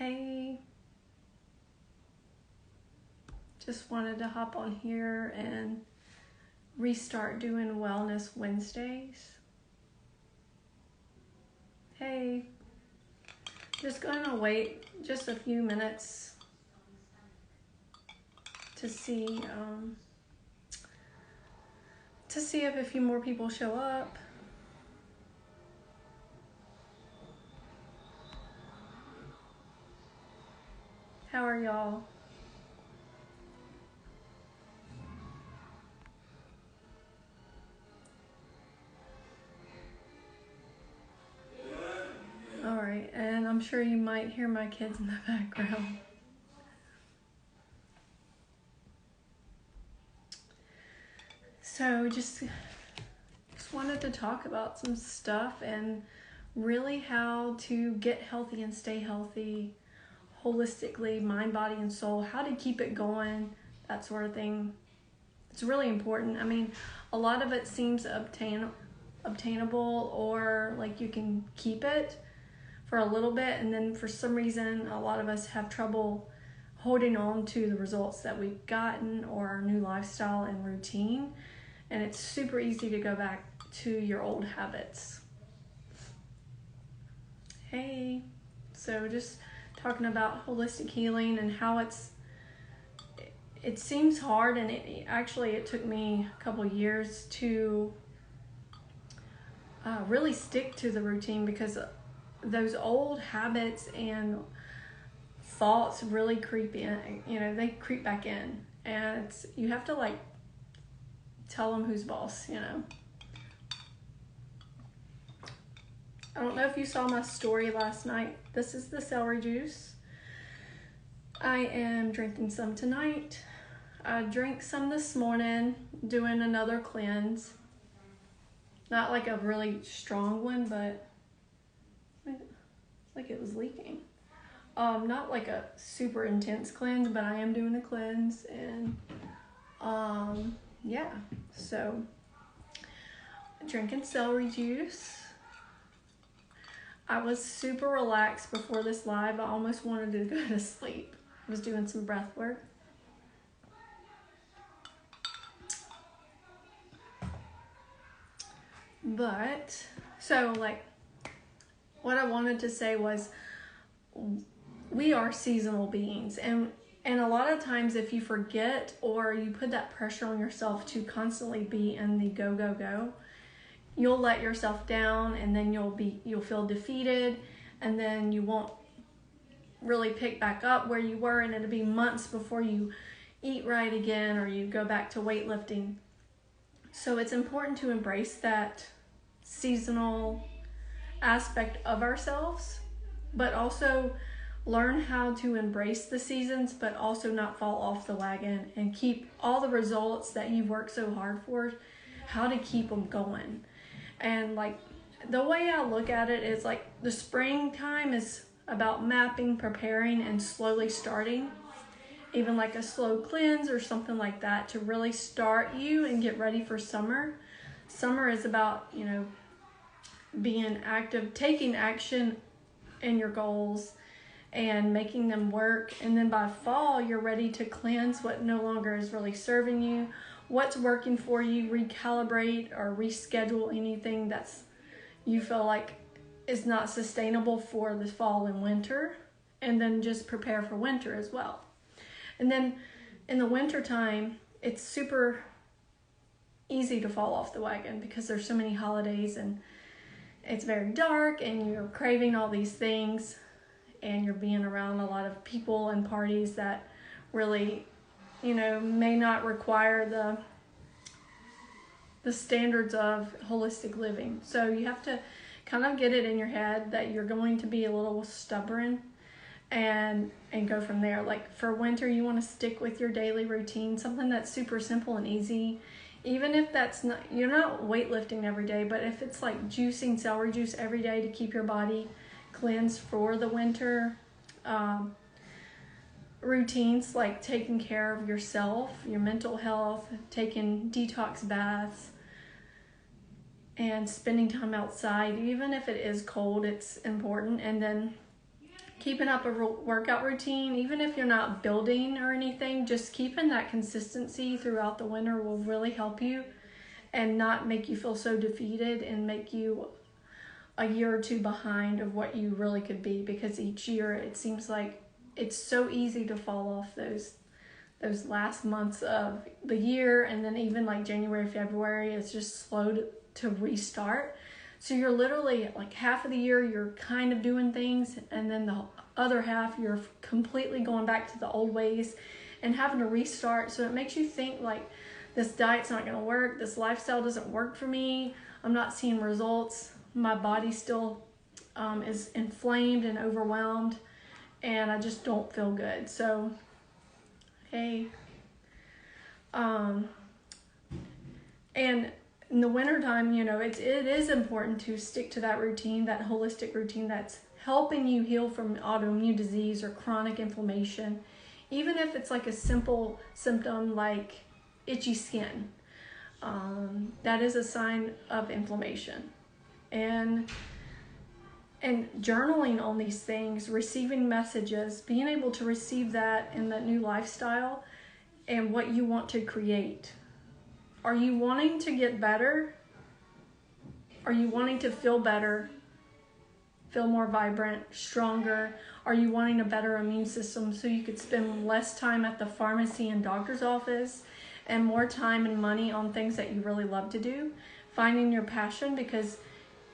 Hey, just wanted to hop on here and restart doing Wellness Wednesdays. Hey, just gonna wait just a few minutes to see if a few more people show up. How are y'all? All right, and I'm sure you might hear my kids in the background. So just wanted to talk about some stuff and really how to get healthy and stay healthy holistically, mind, body, and soul, how to keep it going, that sort of thing. It's really important. I mean, a lot of it seems obtainable, or like you can keep it for a little bit, and then for some reason a lot of us have trouble holding on to the results that we've gotten or our new lifestyle and routine, and it's super easy to go back to your old habits. Hey, so just talking about holistic healing and how it seems hard, and it took me a couple years to really stick to the routine, because those old habits and thoughts really creep in. They creep back in, and you have to like tell them who's boss. I don't know if you saw my story last night. This is the celery juice. I am drinking some tonight. I drank some this morning, doing another cleanse. Not like a really strong one, but like it was leaking. Not like a super intense cleanse, but I am doing a cleanse, and yeah. So drinking celery juice. I was super relaxed before this live. I almost wanted to go to sleep. I was doing some breath work. But, so like, what I wanted to say was, we are seasonal beings, and a lot of times if you forget or you put that pressure on yourself to constantly be in the go, go, go, you'll let yourself down, and then you'll feel defeated, and then you won't really pick back up where you were, and it'll be months before you eat right again or you go back to weightlifting. So it's important to embrace that seasonal aspect of ourselves, but also learn how to embrace the seasons, but also not fall off the wagon, and keep all the results that you've worked so hard for, how to keep them going. And like, the way I look at it is like, the springtime is about mapping, preparing, and slowly starting. Even like a slow cleanse or something like that to really start you and get ready for summer. Summer is about, being active, taking action in your goals and making them work. And then by fall, you're ready to cleanse what no longer is really serving you, what's working for you, recalibrate or reschedule anything that's you feel like is not sustainable for the fall and winter, and then just prepare for winter as well. And then in the winter time, it's super easy to fall off the wagon because there's so many holidays and it's very dark, and you're craving all these things, and you're being around a lot of people and parties that really, may not require the standards of holistic living. So you have to kind of get it in your head that you're going to be a little stubborn, and go from there. Like for winter, you want to stick with your daily routine, something that's super simple and easy. Even if that's not, you're not weightlifting every day, but if it's like juicing celery juice every day to keep your body cleansed for the winter, routines like taking care of yourself, your mental health, taking detox baths, and spending time outside, even if it is cold, it's important. And then keeping up a workout routine, even if you're not building or anything, just keeping that consistency throughout the winter will really help you and not make you feel so defeated and make you a year or two behind of what you really could be, because each year it seems like it's so easy to fall off those last months of the year, and then even like January, February, it's just slow to restart. So you're literally like half of the year you're kind of doing things, and then the other half you're completely going back to the old ways and having to restart. So it makes you think like, this diet's not going to work, this lifestyle doesn't work for me, I'm not seeing results, my body still is inflamed and overwhelmed, and I just don't feel good. So hey, and in the wintertime, it is important to stick to that routine, that holistic routine that's helping you heal from autoimmune disease or chronic inflammation, even if it's like a simple symptom like itchy skin. That is a sign of inflammation. And journaling on these things, receiving messages, being able to receive that in that new lifestyle and what you want to create. Are you wanting to get better? Are you wanting to feel better, feel more vibrant, stronger? Are you wanting a better immune system so you could spend less time at the pharmacy and doctor's office and more time and money on things that you really love to do? Finding your passion because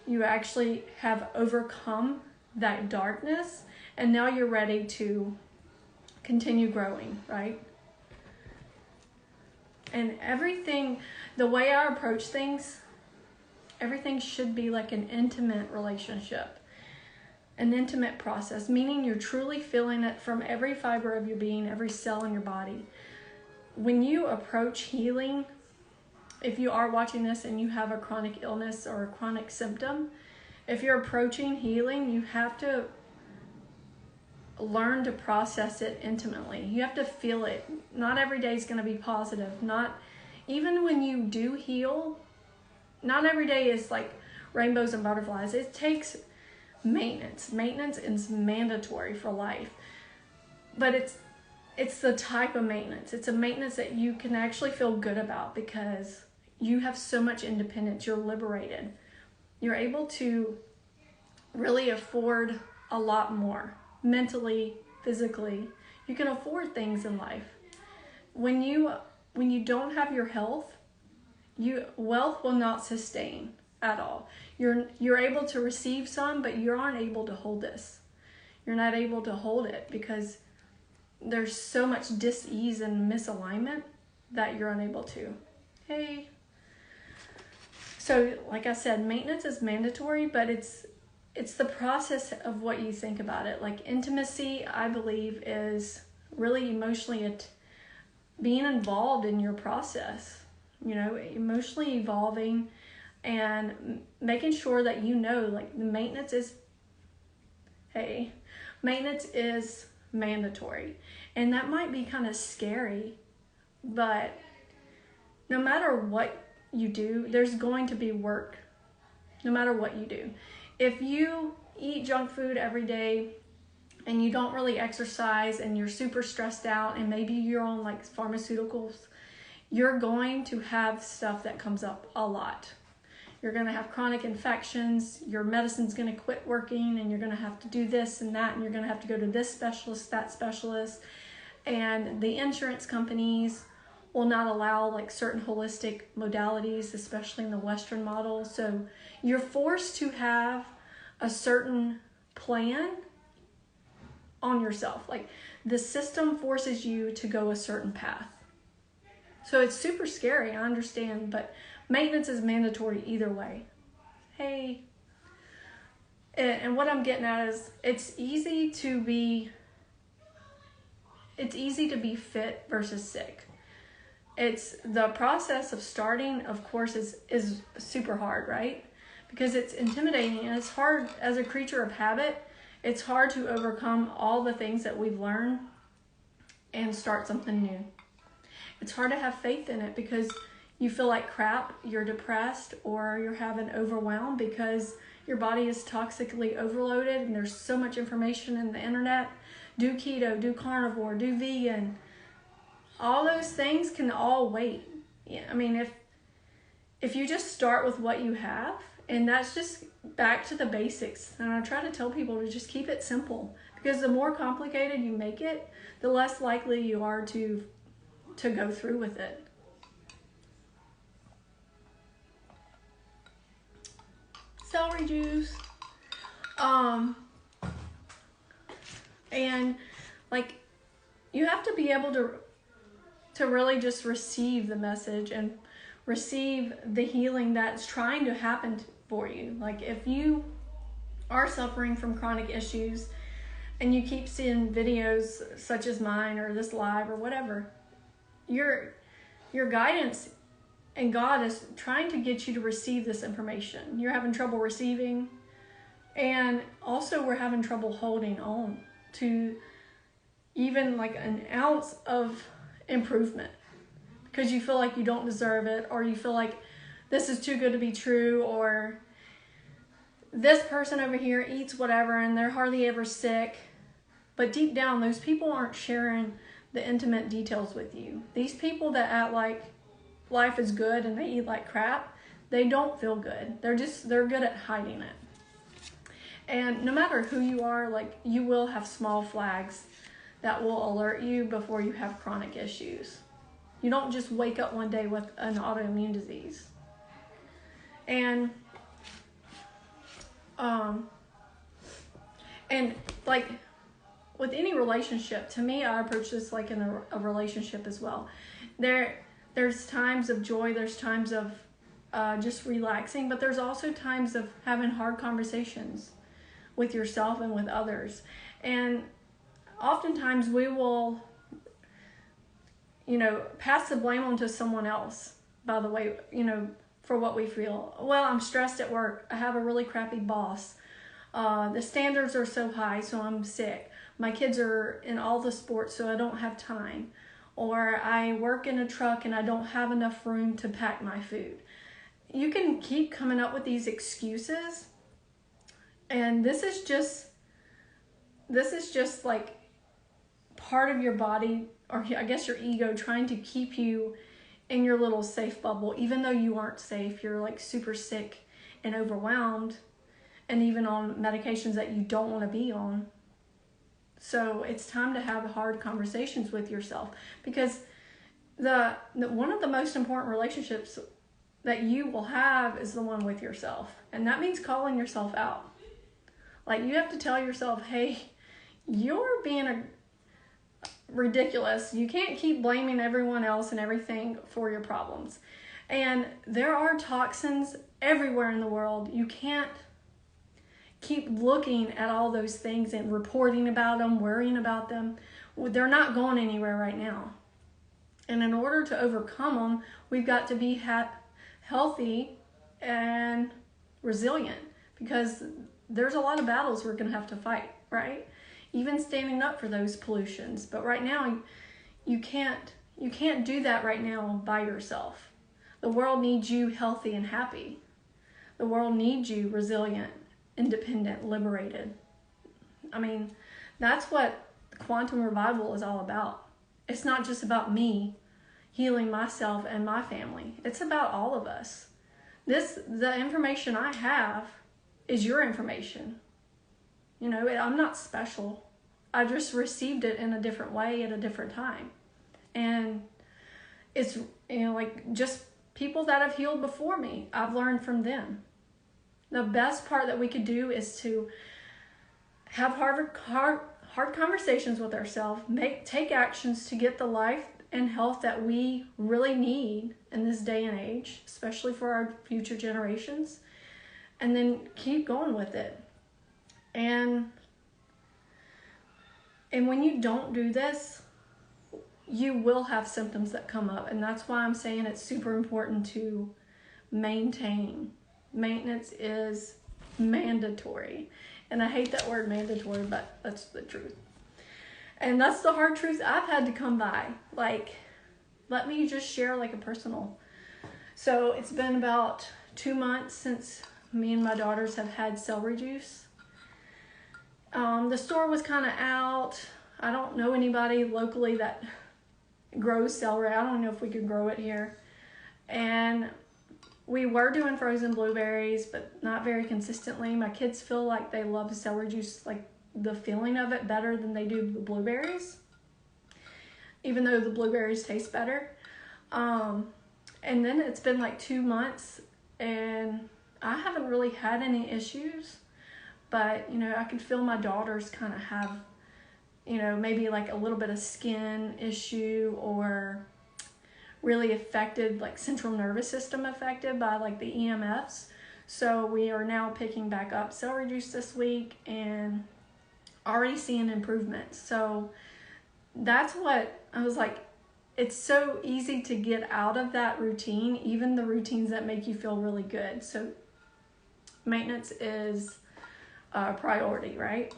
you actually have overcome that darkness and now you're ready to continue growing, right? And everything, the way I approach things, everything should be like an intimate relationship, an intimate process, meaning you're truly feeling it from every fiber of your being, every cell in your body. When you approach healing, if you are watching this and you have a chronic illness or a chronic symptom, if you're approaching healing, you have to learn to process it intimately. You have to feel it. Not every day is going to be positive. Even when you do heal, not every day is like rainbows and butterflies. It takes maintenance. Maintenance is mandatory for life. But it's the type of maintenance. It's a maintenance that you can actually feel good about because you have so much independence. You're liberated. You're able to really afford a lot more. Mentally, physically, you can afford things in life. When you don't have your health, wealth will not sustain at all. You're able to receive some, but you aren't able to hold this. You're not able to hold it because there's so much dis-ease and misalignment that you're unable to. Hey. So, like I said, maintenance is mandatory, but it's the process of what you think about it. Like intimacy, I believe, is really emotionally being involved in your process, emotionally evolving and making sure that like the maintenance is mandatory. And that might be kind of scary, but no matter what you do, there's going to be work, no matter what you do. If you eat junk food every day and you don't really exercise and you're super stressed out and maybe you're on like pharmaceuticals, you're going to have stuff that comes up a lot. You're going to have chronic infections, your medicine's going to quit working, and you're going to have to do this and that, and you're going to have to go to this specialist, that specialist, and the insurance companies will not allow like certain holistic modalities, especially in the Western model. So you're forced to have a certain plan on yourself. Like the system forces you to go a certain path. So it's super scary, I understand, but maintenance is mandatory either way. Hey. And what I'm getting at is it's easy to be fit versus sick. It's the process of starting, of course, is super hard, right? Because it's intimidating and it's hard as a creature of habit. It's hard to overcome all the things that we've learned and start something new. It's hard to have faith in it because you feel like crap, you're depressed, or you're having overwhelm because your body is toxically overloaded and there's so much information in the internet. Do keto, do carnivore, do vegan. All those things can all wait. Yeah, I mean, if you just start with what you have, and that's just back to the basics. And I try to tell people to just keep it simple, because the more complicated you make it, the less likely you are to go through with it. Celery juice. And like, you have to be able to really just receive the message and receive the healing that's trying to happen for you. Like, if you are suffering from chronic issues and you keep seeing videos such as mine or this live or whatever, your guidance and God is trying to get you to receive this information. You're having trouble receiving, and also we're having trouble holding on to even like an ounce of improvement, because you feel like you don't deserve it, or you feel like this is too good to be true, or this person over here eats whatever and they're hardly ever sick. But deep down, those people aren't sharing the intimate details with you. These people that act like life is good and they eat like crap, they don't feel good. They're good at hiding it. And no matter who you are, like, you will have small flags that will alert you before you have chronic issues. You don't just wake up one day with an autoimmune disease. And like with any relationship, to me, I approach this like in a relationship as well. There's times of joy, there's times of just relaxing, but there's also times of having hard conversations with yourself and with others. And oftentimes we will, pass the blame onto someone else, by the way, for what we feel. Well, I'm stressed at work. I have a really crappy boss. The standards are so high, so I'm sick. My kids are in all the sports, so I don't have time. Or I work in a truck and I don't have enough room to pack my food. You can keep coming up with these excuses, and this is just like part of your body, or I guess your ego, trying to keep you in your little safe bubble, even though you aren't safe. You're like super sick and overwhelmed, and even on medications that you don't want to be on. So it's time to have hard conversations with yourself, because the one of the most important relationships that you will have is the one with yourself. And that means calling yourself out. Like, you have to tell yourself, hey, you're being ridiculous. You can't keep blaming everyone else and everything for your problems. And there are toxins everywhere in the world. You can't keep looking at all those things and reporting about them, worrying about them. They're not going anywhere right now. And in order to overcome them, we've got to be healthy and resilient, because there's a lot of battles we're going to have to fight, right? Even standing up for those pollutions. But right now, you can't do that right now by yourself. The world needs you healthy and happy. The world needs you resilient, independent, liberated. I mean, that's what quantum revival is all about. It's not just about me healing myself and my family. It's about all of us. The information I have is your information. I'm not special. I just received it in a different way at a different time. And it's, like just people that have healed before me, I've learned from them. The best part that we could do is to have hard conversations with ourselves, take actions to get the life and health that we really need in this day and age, especially for our future generations, and then keep going with it. And when you don't do this, you will have symptoms that come up. And that's why I'm saying it's super important to maintain. Maintenance is mandatory. And I hate that word mandatory, but that's the truth. And that's the hard truth I've had to come by. Like, let me just share like a personal So it's been about 2 months since me and my daughters have had celery juice. The store was kind of out. I don't know anybody locally that grows celery. I don't know if we could grow it here. And we were doing frozen blueberries, but not very consistently. My kids feel like they love celery juice, like the feeling of it better than they do the blueberries, even though the blueberries taste better. And then it's been like 2 months and I haven't really had any issues, but you know, I could feel my daughters kind of have, you know, maybe like a little bit of skin issue or really affected, like central nervous system affected by like the EMFs. So we are now picking back up celery juice this week and already seeing improvements. So that's what I was like, it's so easy to get out of that routine, even the routines that make you feel really good. So maintenance is a priority, right?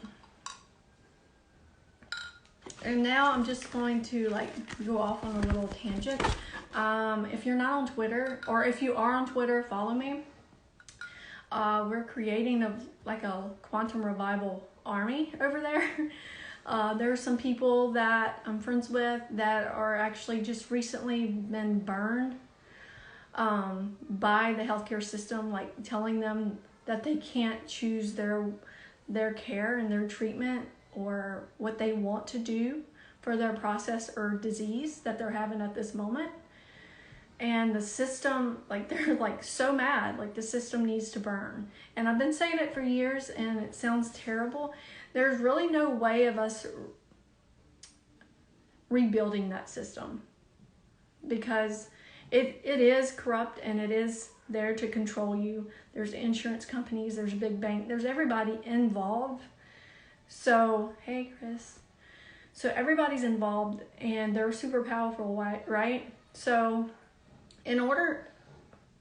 And now I'm just going to like go off on a little tangent. If you're not on Twitter, or if you are on Twitter, follow me. We're creating a quantum revival army over there. There are some people that I'm friends with that are actually just recently been burned by the healthcare system, like telling them that they can't choose their care and their treatment or what they want to do for their process or disease that they're having at this moment. And the system, like they're like so mad, like the system needs to burn. And I've been saying it for years and it sounds terrible. There's really no way of us rebuilding that system because it is corrupt and it is there to control you. There's insurance companies, there's big bank, there's everybody involved. So, hey Chris. So everybody's involved and they're super powerful, right? So in order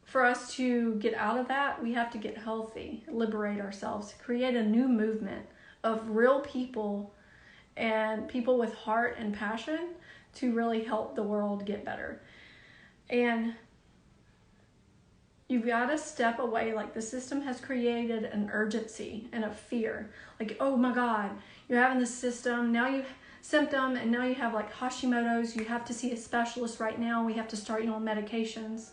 for us to get out of that, we have to get healthy, liberate ourselves, create a new movement of real people and people with heart and passion to really help the world get better. And you've got to step away. Like the system has created an urgency and a fear. Like, oh my God, you're having this symptom, and now you have like Hashimoto's, you have to see a specialist right now, we have to start you on medications.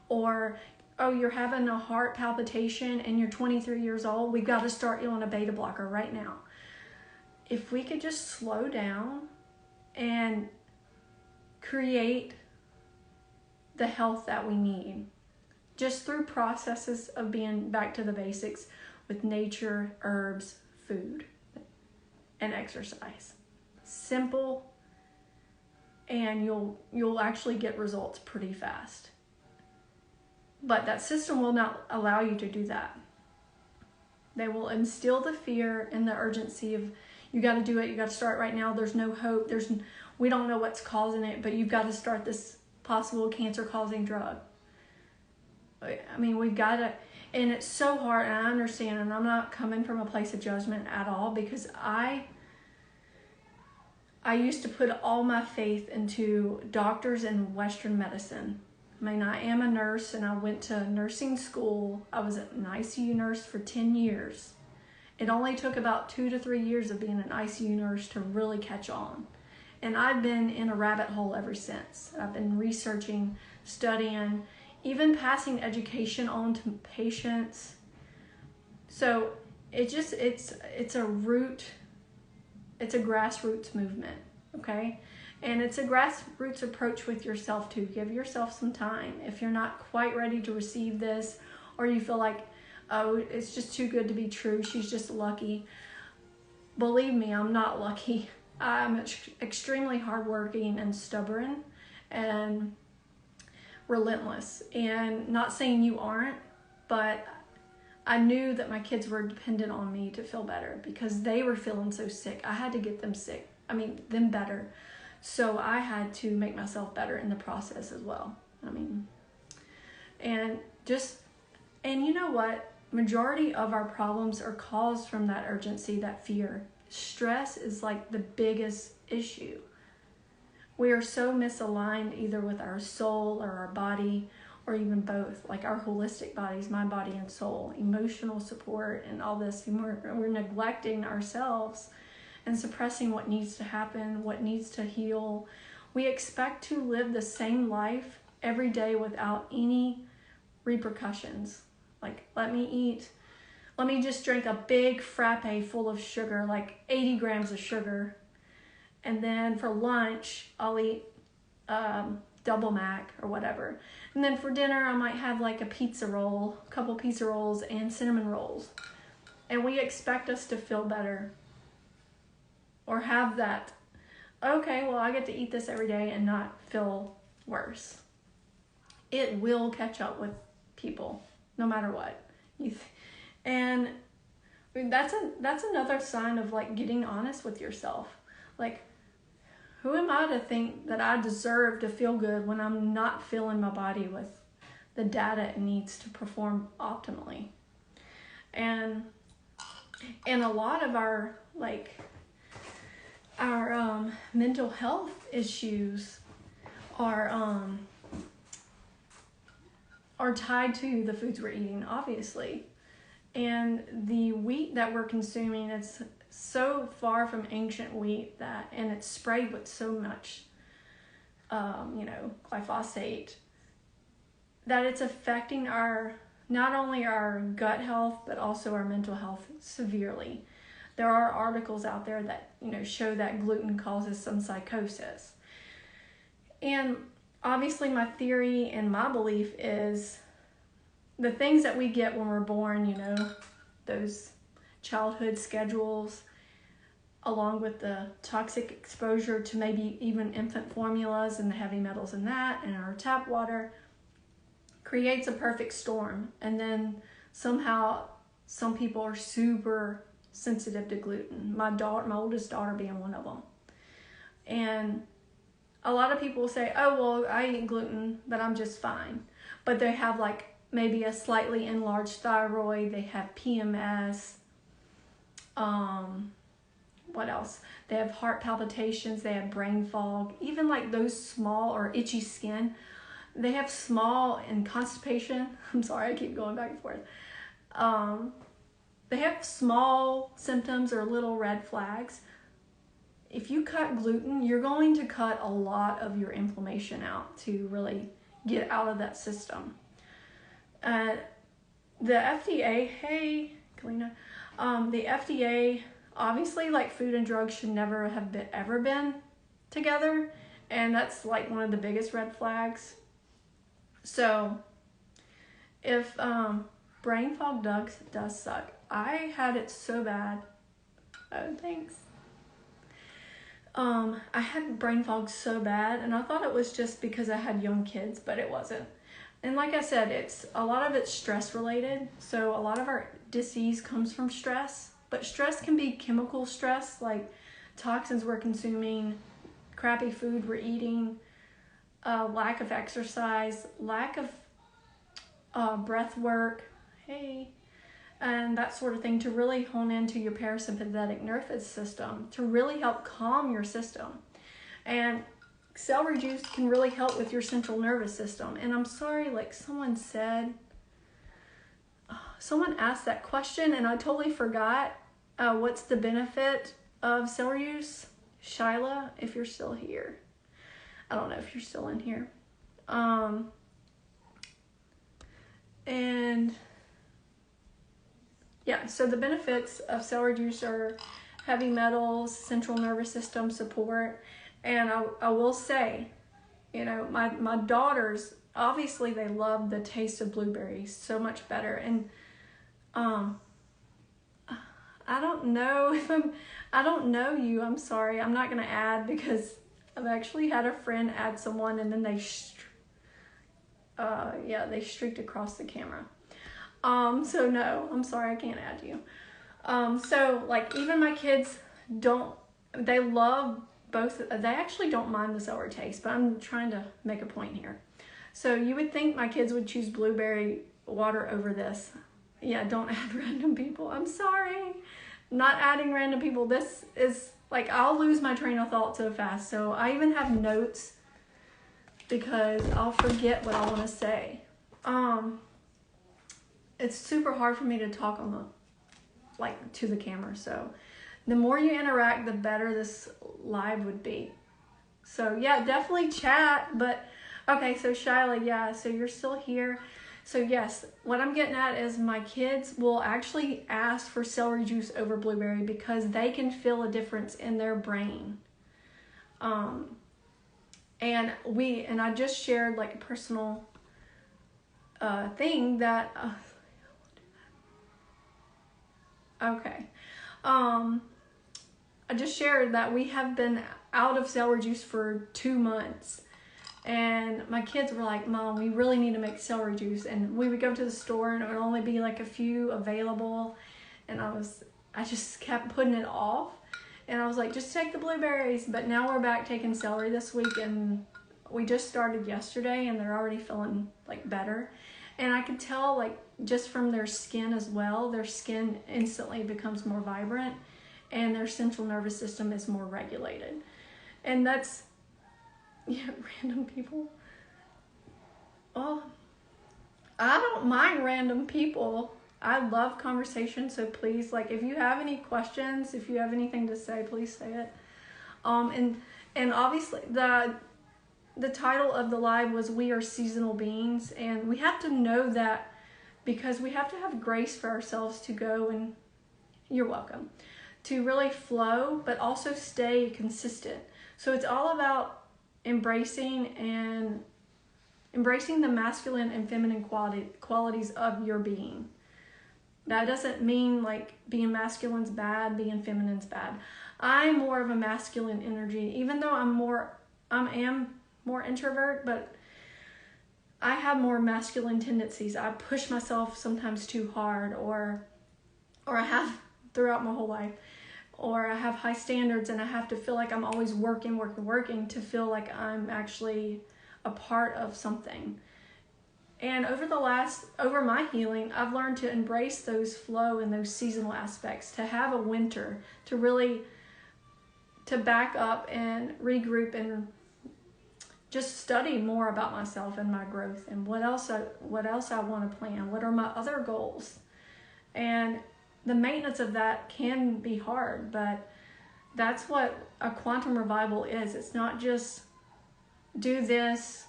Or, oh, you're having a heart palpitation and you're 23 years old, we've got to start you on a beta blocker right now. If we could just slow down and create the health that we need, just through processes of being back to the basics with nature, herbs, food, and exercise. Simple, and you'll actually get results pretty fast. But that system will not allow you to do that. They will instill the fear and the urgency of, you got to do it, you got to start right now, there's no hope, we don't know what's causing it, but you've got to start this possible cancer-causing drug. I mean, we've got to, and it's so hard, and I understand, and I'm not coming from a place of judgment at all, because I used to put all my faith into doctors and Western medicine. I mean, I am a nurse and I went to nursing school. I was an ICU nurse for 10 years. It only took about 2 to 3 years of being an ICU nurse to really catch on. And I've been in a rabbit hole ever since. I've been researching, studying, even passing education on to patients. So it's a grassroots movement, okay? And it's a grassroots approach with yourself too. Give yourself some time. If you're not quite ready to receive this, or you feel like, oh, it's just too good to be true, she's just lucky. Believe me, I'm not lucky. I'm extremely hardworking and stubborn and relentless. And not saying you aren't, but I knew that my kids were dependent on me to feel better because they were feeling so sick. I had to get them them better. So I had to make myself better in the process as well. And you know what? Majority of our problems are caused from that urgency, that fear. Stress is like the biggest issue. We are so misaligned either with our soul or our body or even both, like our holistic bodies, mind, body, and soul, emotional support, and all this. And we're neglecting ourselves and suppressing what needs to happen, what needs to heal. We expect to live the same life every day without any repercussions. Like, let me just drink a big frappe full of sugar, like 80 grams of sugar. And then for lunch, I'll eat double mac or whatever. And then for dinner, I might have like a couple pizza rolls and cinnamon rolls. And we expect us to feel better or have that, okay, well, I get to eat this every day and not feel worse. It will catch up with people no matter what. And I mean, that's another sign of like getting honest with yourself. Like, who am I to think that I deserve to feel good when I'm not filling my body with the data it needs to perform optimally? And a lot of our mental health issues are tied to the foods we're eating, obviously. And the wheat that we're consuming, it's so far from ancient wheat and it's sprayed with so much, glyphosate, that it's affecting not only our gut health, but also our mental health severely. There are articles out there that, show that gluten causes some psychosis. And obviously my theory and my belief is the things that we get when we're born, those childhood schedules, along with the toxic exposure to maybe even infant formulas and the heavy metals in that and our tap water, creates a perfect storm. And then somehow some people are super sensitive to gluten. My oldest daughter being one of them. And a lot of people say, oh, well, I eat gluten, but I'm just fine. But they have like maybe a slightly enlarged thyroid. They have PMS. What else? They have heart palpitations. They have brain fog. Even like those small or itchy skin. They have small and constipation. I'm sorry, I keep going back and forth. They have small symptoms or little red flags. If you cut gluten, you're going to cut a lot of your inflammation out to really get out of that system. The FDA, hey, Kalina, the FDA, obviously, like food and drugs should never have ever been together. And that's like one of the biggest red flags. So if brain fog does suck. I had it so bad. Oh, thanks. I had brain fog so bad, and I thought it was just because I had young kids, but it wasn't. And like I said, a lot of it's stress related. So a lot of our disease comes from stress, but stress can be chemical stress, like toxins we're consuming, crappy food we're eating, lack of exercise, lack of breath work, and that sort of thing, to really hone into your parasympathetic nervous system to really help calm your system. And celery juice can really help with your central nervous system. And I'm sorry, like someone asked that question and I totally forgot what's the benefit of celery juice. Shyla, if you're still here. I don't know if you're still in here. And yeah, so the benefits of celery juice are heavy metals, central nervous system support. And I will say, my daughters, obviously they love the taste of blueberries so much better. And I don't know I don't know you. I'm sorry. I'm not going to add because I've actually had a friend add someone and then they streaked across the camera. So no, I'm sorry, I can't add you. So like even my kids they love both. They actually don't mind the sour taste, but I'm trying to make a point here. So you would think my kids would choose blueberry water over this. Yeah, don't add random people. I'm sorry. Not adding random people. This is like, I'll lose my train of thought so fast. So I even have notes because I'll forget what I want to say. it's super hard for me to talk on to the camera. So the more you interact, the better this live would be. So yeah, definitely chat. But okay, so Shyla, yeah, so you're still here. So yes, what I'm getting at is my kids will actually ask for celery juice over blueberry because they can feel a difference in their brain. And I just shared like a personal thing that okay. I just shared that we have been out of celery juice for 2 months. And my kids were like, Mom, we really need to make celery juice. And we would go to the store and it would only be like a few available. And I just kept putting it off. And I was like, just take the blueberries. But now we're back taking celery this week. And we just started yesterday and they're already feeling like better. And I could tell like just from their skin as well, their skin instantly becomes more vibrant and their central nervous system is more regulated. And that's, yeah, random people. Oh, I don't mind random people. I love conversation, so please, like, if you have any questions, if you have anything to say, please say it. And obviously the title of the live was We Are Seasonal Beings, and we have to know that because we have to have grace for ourselves to go and, you're welcome, to really flow, but also stay consistent. So it's all about embracing the masculine and feminine qualities of your being. That doesn't mean like being masculine's bad, being feminine's bad. I'm more of a masculine energy, even though I am more introvert, but I have more masculine tendencies. I push myself sometimes too hard, or I have throughout my whole life. Or I have high standards and I have to feel like I'm always working to feel like I'm actually a part of something. And over my healing, I've learned to embrace those flow and those seasonal aspects, to have a winter, to back up and regroup and just study more about myself and my growth and what else I want to plan. What are my other goals? And the maintenance of that can be hard, but that's what a quantum revival is. It's not just do this.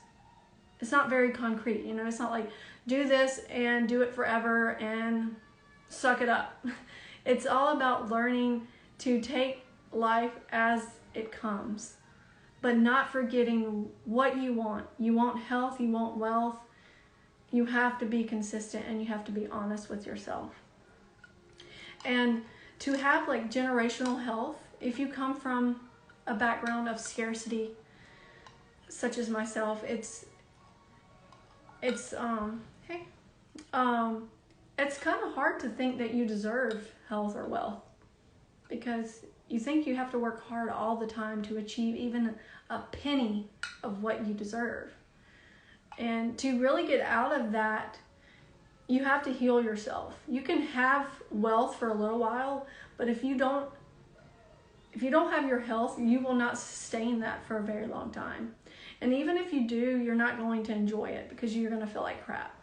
It's not very concrete, it's not like do this and do it forever and suck it up. It's all about learning to take life as it comes, but not forgetting what you want. You want health, you want wealth. You have to be consistent and you have to be honest with yourself. And to have like generational health, if you come from a background of scarcity, such as myself, it's kind of hard to think that you deserve health or wealth, because you think you have to work hard all the time to achieve even a penny of what you deserve. And to really get out of that, you have to heal yourself. You can have wealth for a little while, but if you don't have your health, you will not sustain that for a very long time. And even if you do, you're not going to enjoy it because you're going to feel like crap.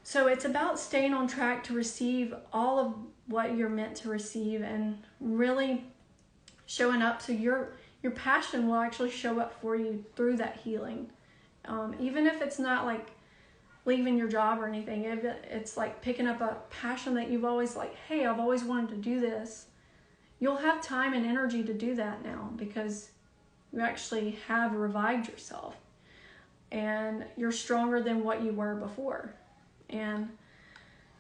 So it's about staying on track to receive all of what you're meant to receive and really showing up. So your passion will actually show up for you through that healing. Even if it's not like leaving your job or anything, if it's like picking up a passion that you've always like, hey, I've always wanted to do this, you'll have time and energy to do that now because you actually have revived yourself and you're stronger than what you were before. And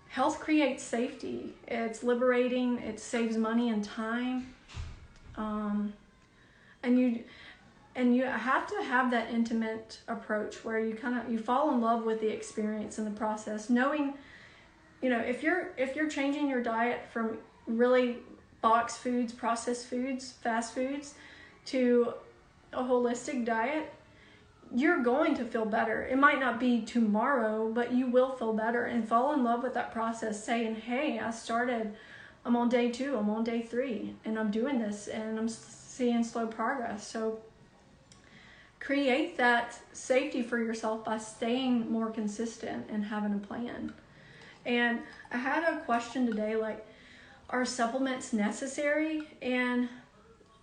health creates safety. It's liberating. It saves money and time. And you have to have that intimate approach where you fall in love with the experience and the process, knowing, if you're changing your diet from really boxed foods, processed foods, fast foods to a holistic diet, you're going to feel better. It might not be tomorrow, but you will feel better and fall in love with that process, saying, hey, I'm on day 2, I'm on day 3, and I'm doing this and I'm seeing slow progress. So create that safety for yourself by staying more consistent and having a plan. And I had a question today, like, are supplements necessary? And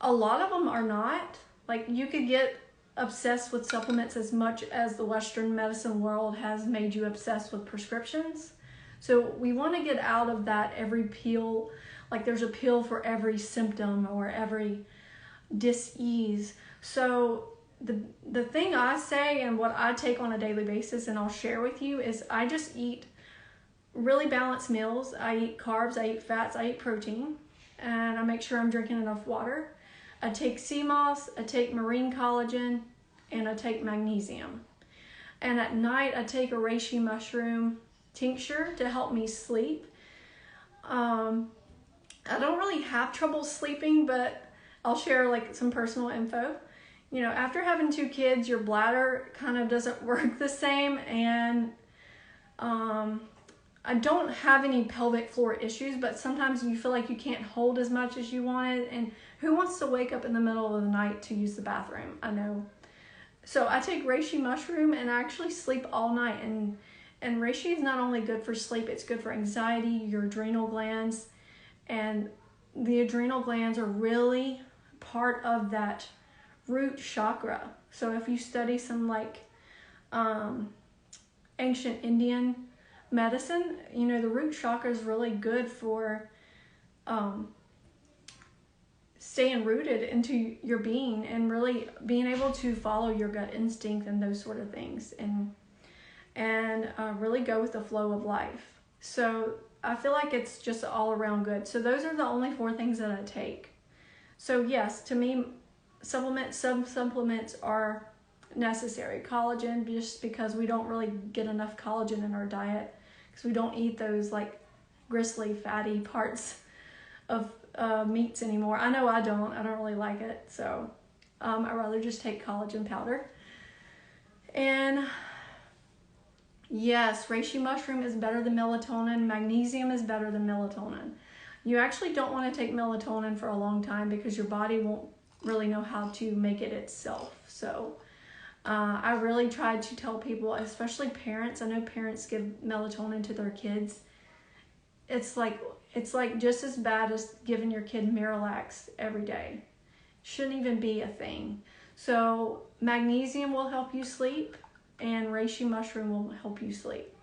a lot of them are not. Like, you could get obsessed with supplements as much as the Western medicine world has made you obsessed with prescriptions. So we want to get out of that every pill, like there's a pill for every symptom or every dis-ease. So the thing I say and what I take on a daily basis, and I'll share with you, is I just eat really balanced meals. I eat carbs, I eat fats, I eat protein, and I make sure I'm drinking enough water. I take sea moss, I take marine collagen, and I take magnesium. And at night I take a reishi mushroom tincture to help me sleep. I don't really have trouble sleeping, but I'll share like some personal info. You know, after having 2 kids, your bladder kind of doesn't work the same, and I don't have any pelvic floor issues, but sometimes you feel like you can't hold as much as you wanted, and who wants to wake up in the middle of the night to use the bathroom? I know. So I take reishi mushroom and I actually sleep all night, and reishi is not only good for sleep, it's good for anxiety, your adrenal glands, and the adrenal glands are really part of that root chakra. So if you study some like ancient Indian medicine, you know, the root chakra is really good for staying rooted into your being and really being able to follow your gut instinct and those sort of things, and really go with the flow of life. So I feel like it's just all around good. So those are the only 4 things that I take. So yes, to me, some supplements are necessary. Collagen, just because we don't really get enough collagen in our diet, because we don't eat those like gristly, fatty parts of meats anymore. I know I don't really like it. So I'd rather just take collagen powder. And yes, reishi mushroom is better than melatonin. Magnesium is better than melatonin. You actually don't want to take melatonin for a long time because your body won't really know how to make it itself. So I really try to tell people, especially parents, I know parents give melatonin to their kids. It's like just as bad as giving your kid Miralax every day. Shouldn't even be a thing. So magnesium will help you sleep, and reishi mushroom will help you sleep.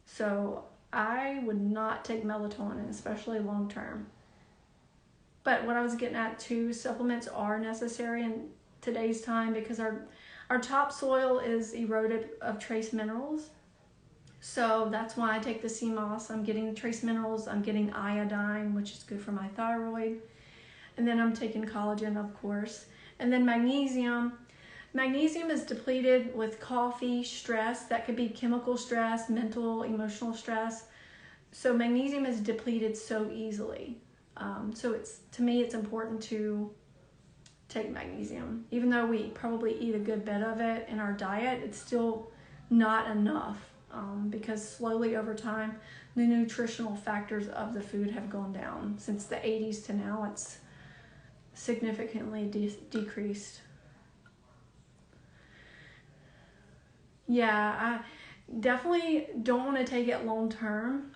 So I would not take melatonin, especially long term. But what I was getting at too, supplements are necessary in today's time because our topsoil is eroded of trace minerals. So that's why I take the sea moss. I'm getting trace minerals. I'm getting iodine, which is good for my thyroid. And then I'm taking collagen, of course. And then magnesium. Magnesium is depleted with coffee, stress. That could be chemical stress, mental, emotional stress. So magnesium is depleted so easily. So to me, it's important to take magnesium. Even though we probably eat a good bit of it in our diet, it's still not enough. Because slowly over time, the nutritional factors of the food have gone down. Since the 80s to now, it's significantly decreased. Yeah, I definitely don't want to take it long term.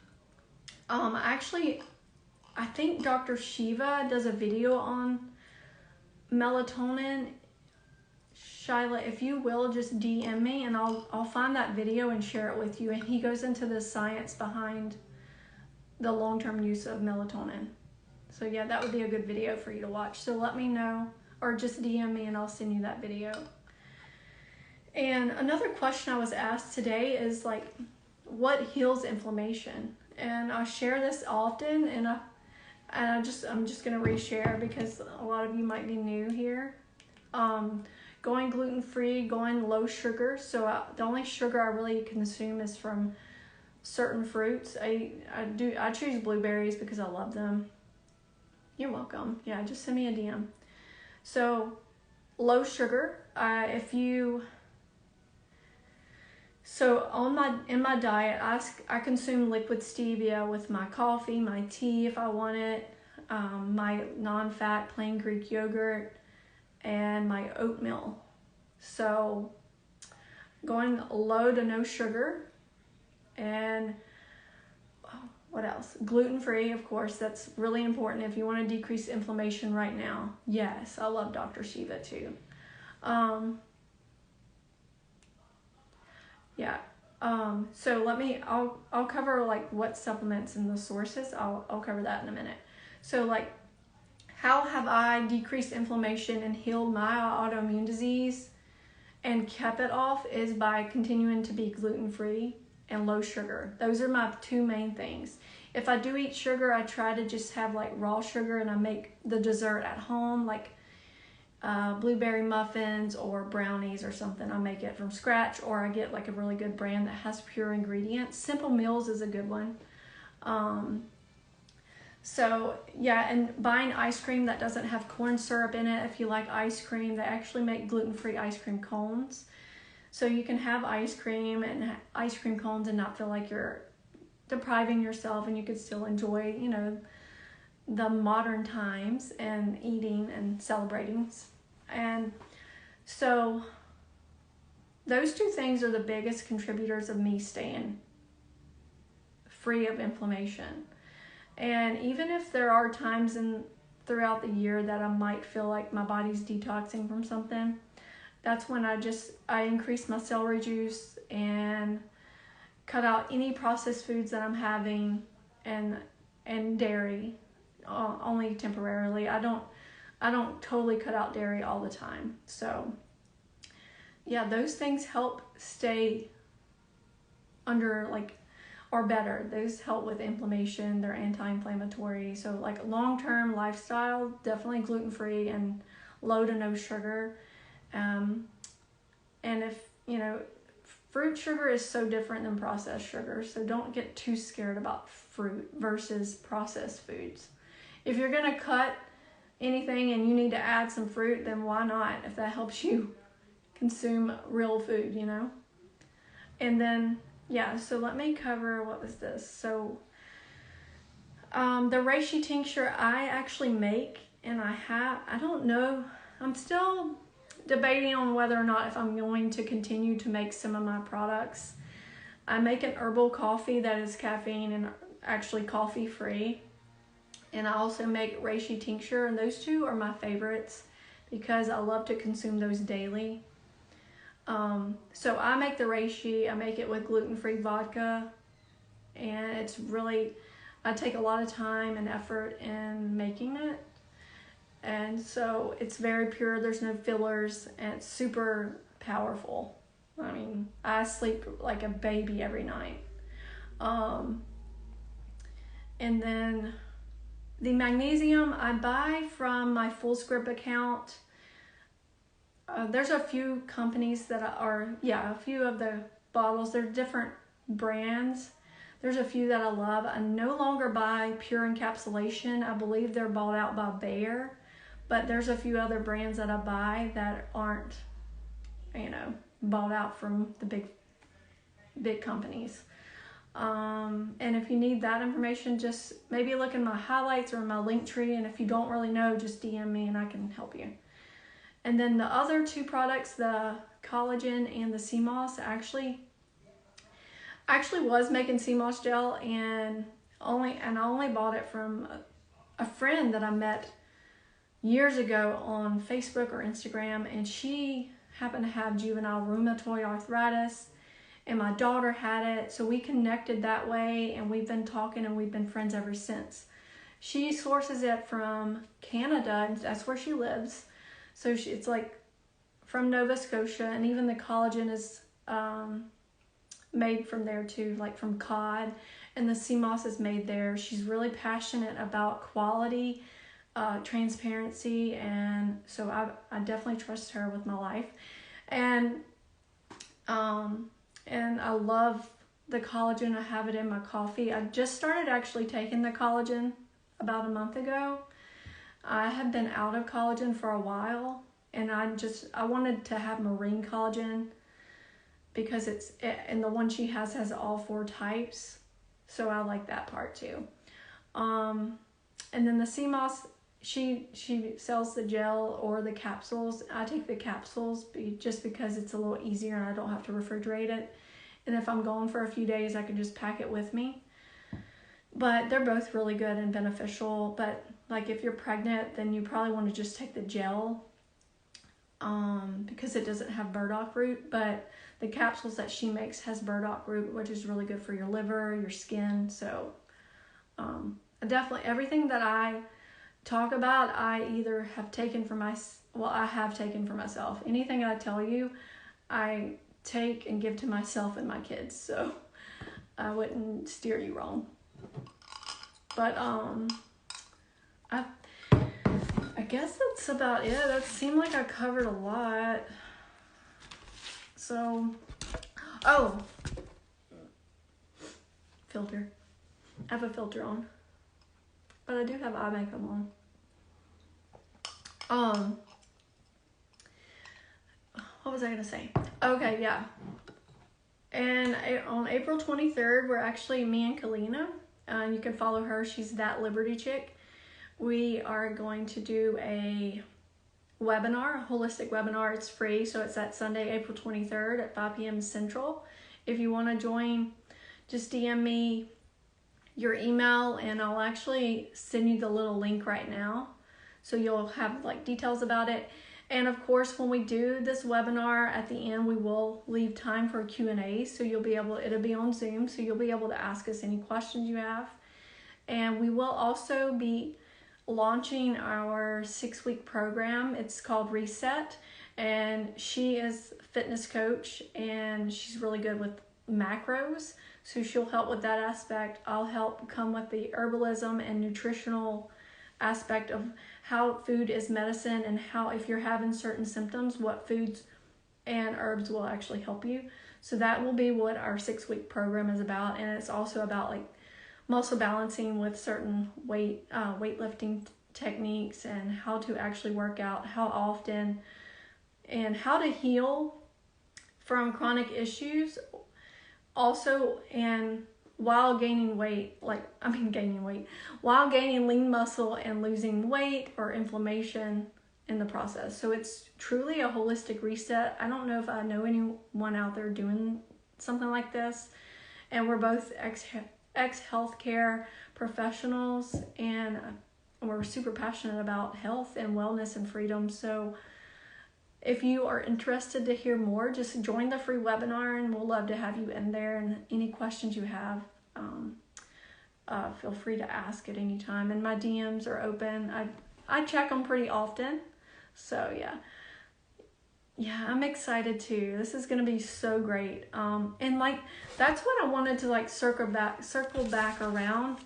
I think Dr. Shiva does a video on melatonin. Shyla, if you will, just DM me and I'll find that video and share it with you. And he goes into the science behind the long-term use of melatonin. So yeah, that would be a good video for you to watch. So let me know, or just DM me and I'll send you that video. And another question I was asked today is like, what heals inflammation? And I share this often, and I'm just gonna reshare because a lot of you might be new here. Going gluten-free, going low sugar. So the only sugar I really consume is from certain fruits. I choose blueberries because I love them. You're welcome. Yeah, just send me a DM. So low sugar. In my diet, I consume liquid stevia with my coffee, my tea if I want it, my non-fat plain Greek yogurt, and my oatmeal. So going low to no sugar, and what else? Gluten-free, of course. That's really important if you want to decrease inflammation right now. Yes, I love Dr. Shiva too. Yeah. So I'll cover like what supplements and the sources. I'll cover that in a minute. So like, how have I decreased inflammation and healed my autoimmune disease and kept it off is by continuing to be gluten-free and low sugar. Those are my two main things. If I do eat sugar, I try to just have like raw sugar, and I make the dessert at home, like blueberry muffins or brownies or something. I make it from scratch, or I get like a really good brand that has pure ingredients. Simple Meals is a good one. So yeah, and buying ice cream that doesn't have corn syrup in it. If you like ice cream, they actually make gluten-free ice cream cones. So you can have ice cream and ice cream cones and not feel like you're depriving yourself, and you could still enjoy, you know, the modern times and eating and celebrating. And so those two things are the biggest contributors of me staying free of inflammation. And even if there are times throughout the year that I might feel like my body's detoxing from something, that's when I increase my celery juice and cut out any processed foods that I'm having, and dairy, only temporarily. I don't totally cut out dairy all the time. So yeah, those things help stay under or better. Those help with inflammation. They're anti-inflammatory. So like long-term lifestyle, definitely gluten-free and low to no sugar. And if, you know, fruit sugar is so different than processed sugar. So don't get too scared about fruit versus processed foods. If you're going to cut anything and you need to add some fruit, then why not, if that helps you consume real food, you know? And then, yeah, so let me cover, what was this? So the reishi tincture I actually make, and I don't know, I'm still debating on whether or not if I'm going to continue to make some of my products. I make an herbal coffee that is caffeine and actually coffee free. And I also make reishi tincture, and those two are my favorites because I love to consume those daily. So I make the reishi, I make it with gluten-free vodka, and it's really, I take a lot of time and effort in making it. And so it's very pure, there's no fillers, and it's super powerful. I mean, I sleep like a baby every night. And then the magnesium I buy from my Fullscript account. There's a few companies that a few of the bottles, they're different brands. There's a few that I love. I no longer buy Pure Encapsulation. I believe they're bought out by Bayer, but there's a few other brands that I buy that aren't, you know, bought out from the big companies. And if you need that information, just maybe look in my highlights or in my link tree, and if you don't really know, just DM me and I can help you. And then the other two products, the collagen and the sea moss, I actually was making sea moss gel, and I only bought it from a friend that I met years ago on Facebook or Instagram, and she happened to have juvenile rheumatoid arthritis, and my daughter had it, so we connected that way, and we've been talking and we've been friends ever since. She sources it from Canada, and that's where she lives. So it's like from Nova Scotia, and even the collagen is made from there too, like from cod, and the sea moss is made there. She's really passionate about quality, transparency, and so I definitely trust her with my life. And I love the collagen. I have it in my coffee. I just started actually taking the collagen about a month ago. I had been out of collagen for a while, and I wanted to have marine collagen because and the one she has all 4 types, so I like that part too. And then the sea moss, she sells the gel or the capsules. I take the capsules just because it's a little easier and I don't have to refrigerate it. And if I'm gone for a few days, I can just pack it with me. But they're both really good and beneficial. But like if you're pregnant, then you probably want to just take the gel because it doesn't have burdock root. But the capsules that she makes has burdock root, which is really good for your liver, your skin. So definitely everything that I talk about, I either have taken for I have taken for myself. Anything I tell you, I take and give to myself and my kids. So I wouldn't steer you wrong. But I guess that's about it. That seemed like I covered a lot. So, filter. I have a filter on, but I do have eye makeup on. What was I gonna say? Okay, yeah. And on April 23rd, we're actually, me and Kalina, you can follow her. She's That Liberty Chick. We are going to do a webinar, a holistic webinar. It's free, so it's that Sunday, April 23rd at 5 p.m. Central. If you want to join, just DM me your email and I'll actually send you the little link right now. So you'll have like details about it. And of course, when we do this webinar at the end, we will leave time for Q&A. So it'll be on Zoom. So you'll be able to ask us any questions you have. And we will also be launching our 6-week program. It's called Reset. And she is a fitness coach and she's really good with macros. So she'll help with that aspect. I'll help come with the herbalism and nutritional aspect of how food is medicine and how if you're having certain symptoms, what foods and herbs will actually help you. So that will be what our 6-week program is about. And it's also about like muscle balancing with certain weightlifting techniques and how to actually work out, how often, and how to heal from chronic issues also, and while gaining lean muscle and losing weight or inflammation in the process. So it's truly a holistic reset. I don't know if I know anyone out there doing something like this. And we're both ex-healthcare professionals and we're super passionate about health and wellness and freedom. So if you are interested to hear more, just join the free webinar and we'll love to have you in there. And any questions you have, feel free to ask at any time. And my DMs are open. I check them pretty often. So yeah, I'm excited too. This is going to be so great. And like, that's what I wanted to like circle back around.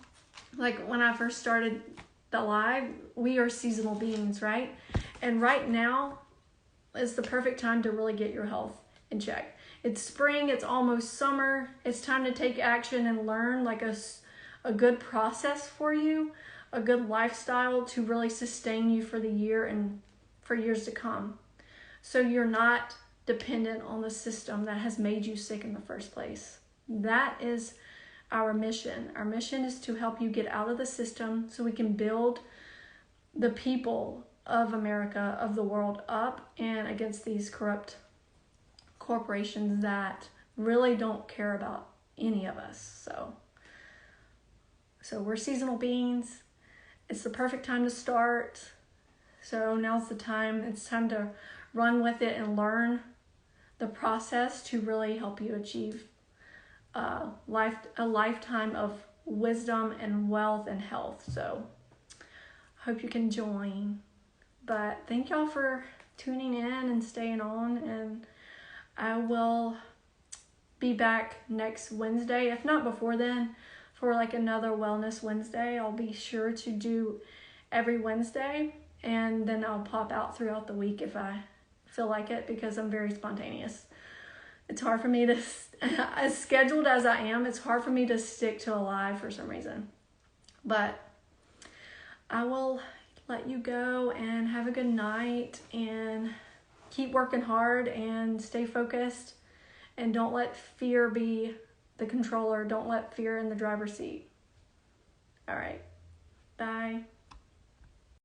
Like when I first started the live, we are seasonal beings, right? And right now is the perfect time to really get your health in check. It's spring, it's almost summer. It's time to take action and learn like a good process for you, a good lifestyle to really sustain you for the year and for years to come. So you're not dependent on the system that has made you sick in the first place. That is our mission. Our mission is to help you get out of the system so we can build the people of America, of the world up and against these corrupt corporations that really don't care about any of us. So we're seasonal beings. It's the perfect time to start. So now's the time. It's time to run with it and learn the process to really help you achieve a lifetime of wisdom and wealth and health. So hope you can join. But thank y'all for tuning in and staying on. And I will be back next Wednesday, if not before then, for like another Wellness Wednesday. I'll be sure to do every Wednesday. And then I'll pop out throughout the week if I feel like it, because I'm very spontaneous. It's hard for me to, as scheduled as I am, it's hard for me to stick to a live for some reason. But I will let you go and have a good night and keep working hard and stay focused and don't let fear be the controller. Don't let fear in the driver's seat. All right. Bye.